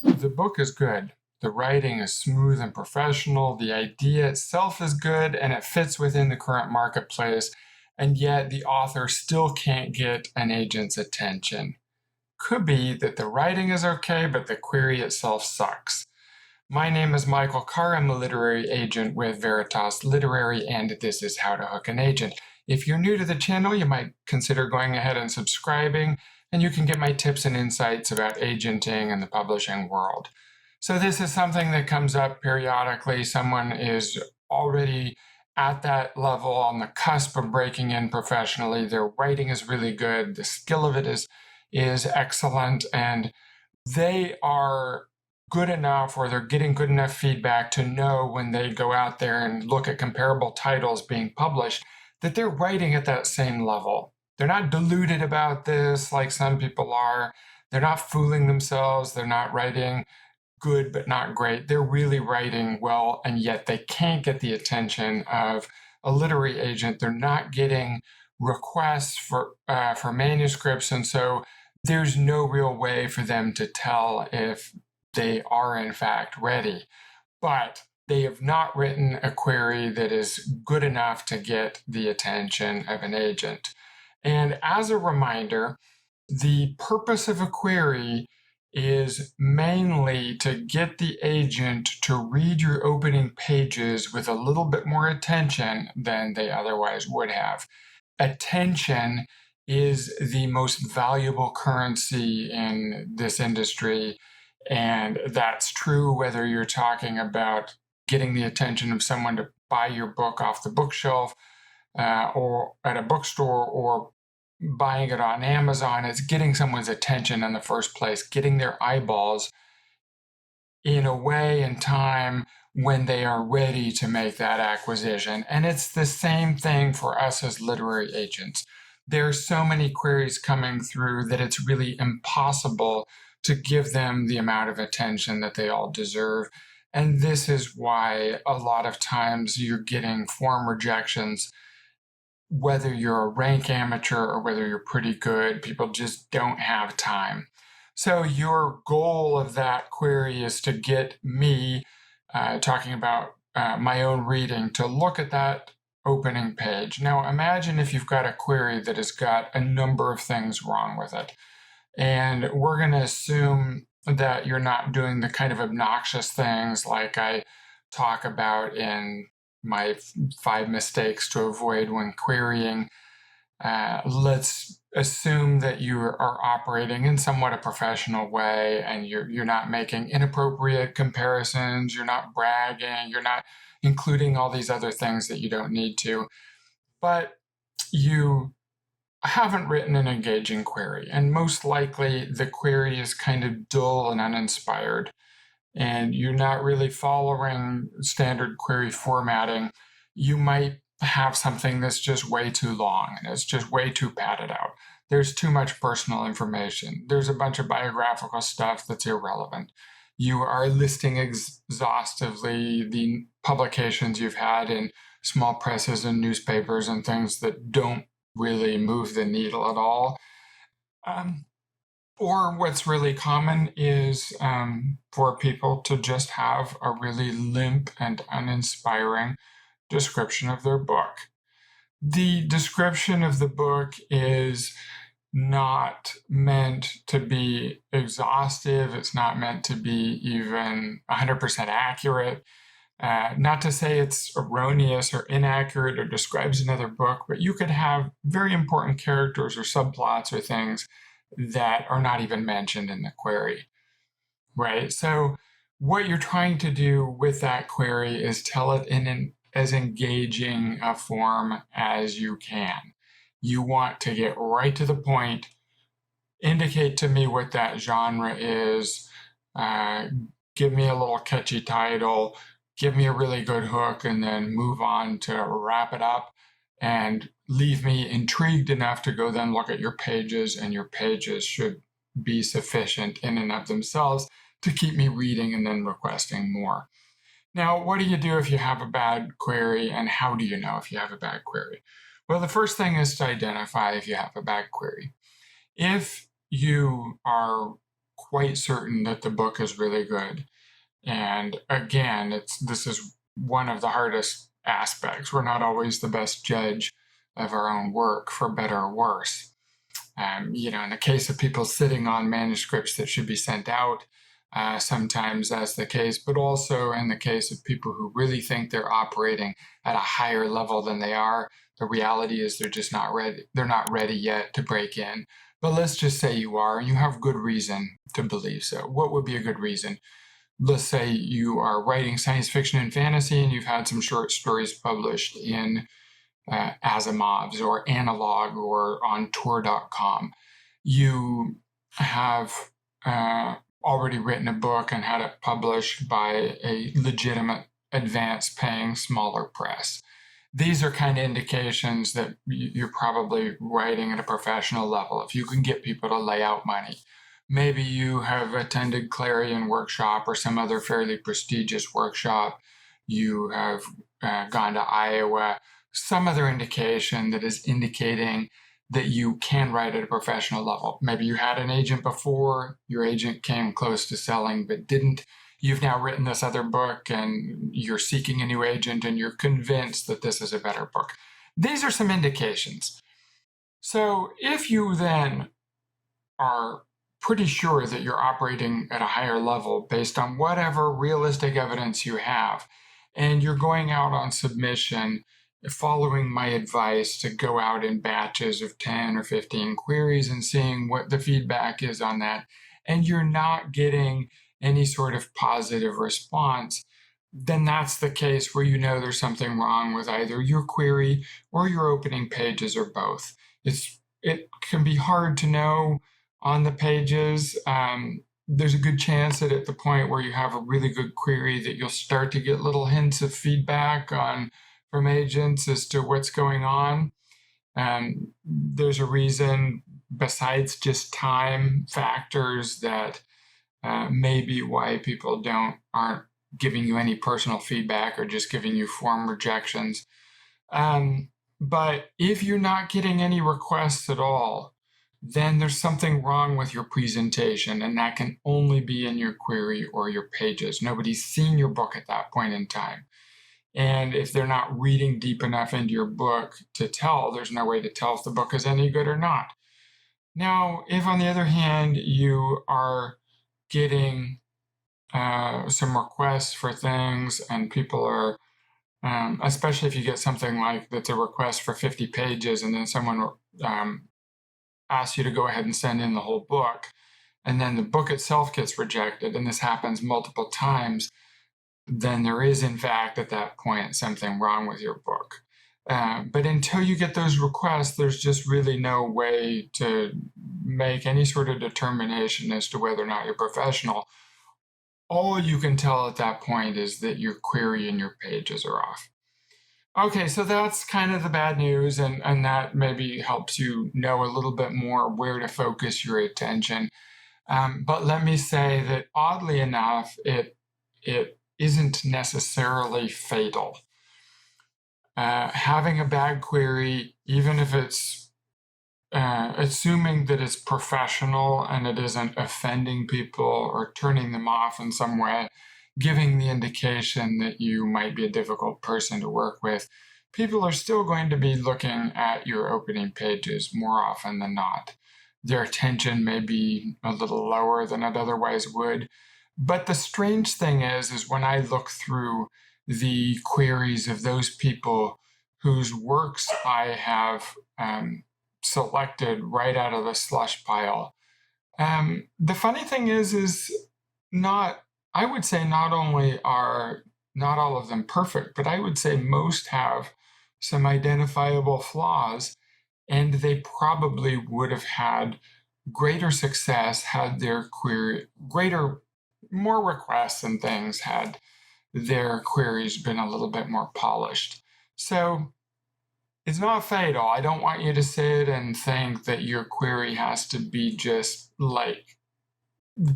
The book is good. The writing is smooth and professional. The idea itself is good and it fits within the current marketplace. And yet the author still can't get an agent's attention. Could be that the writing is okay, but the query itself sucks. My name is Michael Carr. I'm a literary agent with Veritas Literary, and this is How to Hook an Agent. If you're new to the channel, you might consider going ahead and subscribing, and you can get my tips and insights about agenting and the publishing world. So this is something that comes up periodically. Someone is already at that level on the cusp of breaking in professionally. Their writing is really good. The skill of it is excellent, and they are good enough, or they're getting good enough feedback to know when they go out there and look at comparable titles being published that they're writing at that same level. They're not deluded about this like some people are. They're not fooling themselves. They're not writing good but not great. They're really writing well, and yet they can't get the attention of a literary agent. They're not getting requests for manuscripts, and so there's no real way for them to tell if they are in fact ready. But they have not written a query that is good enough to get the attention of an agent. And as a reminder, the purpose of a query is mainly to get the agent to read your opening pages with a little bit more attention than they otherwise would have. Attention is the most valuable currency in this industry, and that's true whether you're talking about getting the attention of someone to buy your book off the bookshelf or at a bookstore, or buying it on Amazon. It's getting someone's attention in the first place, getting their eyeballs in a way and time when they are ready to make that acquisition. And it's the same thing for us as literary agents. There are so many queries coming through that it's really impossible to give them the amount of attention that they all deserve. And this is why a lot of times you're getting form rejections. Whether you're a rank amateur or whether you're pretty good, people just don't have time. So your goal of that query is to get me, talking about my own reading, to look at that opening page. Now imagine if you've got a query that has got a number of things wrong with it. And we're going to assume that you're not doing the kind of obnoxious things like I talk about in my 5 mistakes to avoid when querying. Let's assume that you are operating in somewhat a professional way, and you're not making inappropriate comparisons, you're not bragging, you're not including all these other things that you don't need to, but you haven't written an engaging query, and most likely the query is kind of dull and uninspired, and you're not really following standard query formatting. You might have something that's just way too long and it's just way too padded out. There's too much personal information. There's a bunch of biographical stuff that's irrelevant. You are listing exhaustively the publications you've had in small presses and newspapers and things that don't really move the needle at all. Or what's really common is for people to just have a really limp and uninspiring description of their book. The description of the book is not meant to be exhaustive. It's not meant to be even 100% accurate. Not to say it's erroneous or inaccurate or describes another book, but you could have very important characters or subplots or things that are not even mentioned in the query, right? So what you're trying to do with that query is tell it in as engaging a form as you can. You want to get right to the point, indicate to me what that genre is, give me a little catchy title, give me a really good hook, and then move on to wrap it up and leave me intrigued enough to go then look at your pages, and your pages should be sufficient in and of themselves to keep me reading and then requesting more. Now, what do you do if you have a bad query, and how do you know if you have a bad query? Well, the first thing is to identify if you have a bad query. If you are quite certain that the book is really good. And again, this is one of the hardest aspects. We're not always the best judge of our own work, for better or worse. In the case of people sitting on manuscripts that should be sent out, sometimes that's the case, but also in the case of people who really think they're operating at a higher level than they are, the reality is they're just not ready. They're not ready yet to break in. But let's just say you are, and you have good reason to believe so. What would be a good reason? Let's say you are writing science fiction and fantasy, and you've had some short stories published in Asimov's or Analog or on Tor.com. You have already written a book and had it published by a legitimate, advance-paying, smaller press. These are kind of indications that you're probably writing at a professional level. If you can get people to lay out money. Maybe you have attended Clarion Workshop or some other fairly prestigious workshop. You have gone to Iowa. Some other indication that is indicating that you can write at a professional level. Maybe you had an agent before, your agent came close to selling but didn't. You've now written this other book and you're seeking a new agent and you're convinced that this is a better book. These are some indications. So if you then are pretty sure that you're operating at a higher level based on whatever realistic evidence you have, and you're going out on submission following my advice to go out in batches of 10 or 15 queries and seeing what the feedback is on that, and you're not getting any sort of positive response, then that's the case where you know there's something wrong with either your query or your opening pages or both. It can be hard to know on the pages. There's a good chance that at the point where you have a really good query that you'll start to get little hints of feedback from agents as to what's going on. There's a reason besides just time factors that maybe why people aren't giving you any personal feedback or just giving you form rejections. But if you're not getting any requests at all, then there's something wrong with your presentation, and that can only be in your query or your pages. Nobody's seen your book at that point in time. And if they're not reading deep enough into your book to tell, there's no way to tell if the book is any good or not. Now, if on the other hand, you are getting some requests for things and people are, especially if you get something like that's a request for 50 pages and then someone asks you to go ahead and send in the whole book, and then the book itself gets rejected, and this happens multiple times, then there is, in fact, at that point, something wrong with your book. But until you get those requests, there's just really no way to make any sort of determination as to whether or not you're professional. All you can tell at that point is that your query and your pages are off. Okay, so that's kind of the bad news, and that maybe helps you know a little bit more where to focus your attention. But let me say that oddly enough, it isn't necessarily fatal. Having a bad query, even if it's assuming that it's professional and it isn't offending people or turning them off in some way, giving the indication that you might be a difficult person to work with, people are still going to be looking at your opening pages more often than not. Their attention may be a little lower than it otherwise would. But the strange thing is when I look through the queries of those people whose works I have selected right out of the slush pile, the funny thing is I would say not only are not all of them perfect, but I would say most have some identifiable flaws, and they probably would have had greater success had their query, more requests and things had their queries been a little bit more polished. So it's not fatal. I don't want you to sit and think that your query has to be just like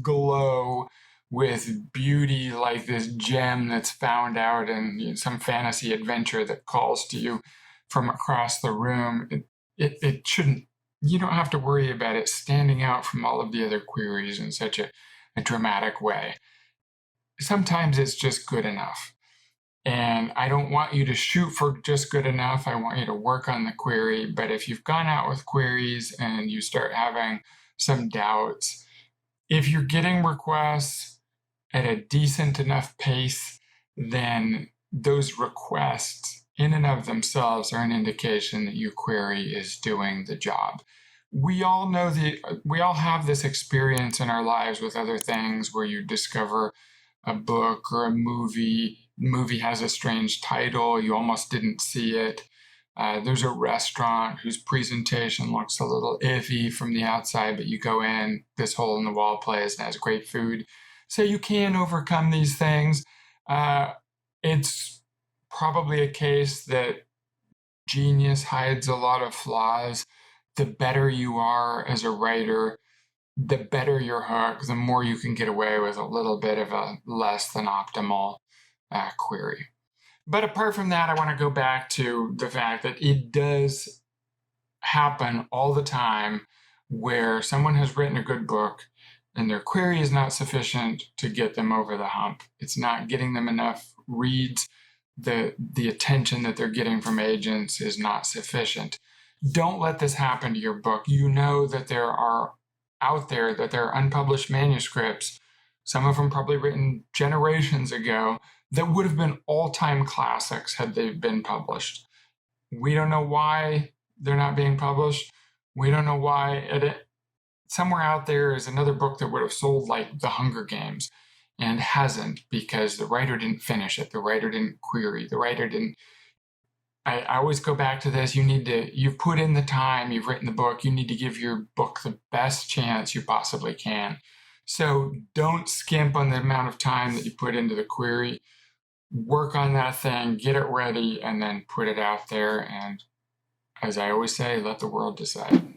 glow with beauty like this gem that's found out in some fantasy adventure that calls to you from across the room. It shouldn't you don't have to worry about it standing out from all of the other queries in such a dramatic way. Sometimes it's just good enough. And I don't want you to shoot for just good enough. I want you to work on the query. But if you've gone out with queries and you start having some doubts, if you're getting requests at a decent enough pace, then those requests in and of themselves are an indication that your query is doing the job. We all have this experience in our lives with other things where you discover a book or a movie. The movie has a strange title, you almost didn't see it. There's a restaurant whose presentation looks a little iffy from the outside, but you go in, this hole in the wall place and has great food. So you can overcome these things. It's probably a case that genius hides a lot of flaws. The better you are as a writer, the better your hook, the more you can get away with a little bit of a less than optimal query. But apart from that, I want to go back to the fact that it does happen all the time where someone has written a good book and their query is not sufficient to get them over the hump. It's not getting them enough reads. The attention that they're getting from agents is not sufficient. Don't let this happen to your book. You know that there are unpublished manuscripts, some of them probably written generations ago, that would have been all-time classics had they been published. We don't know why they're not being published. We don't know why. Somewhere out there is another book that would have sold like The Hunger Games and hasn't, because the writer didn't finish it. The writer didn't query. The writer didn't. I always go back to this. You've put in the time, you've written the book, you need to give your book the best chance you possibly can. So don't skimp on the amount of time that you put into the query. Work on that thing, get it ready, and then put it out there. And as I always say, let the world decide.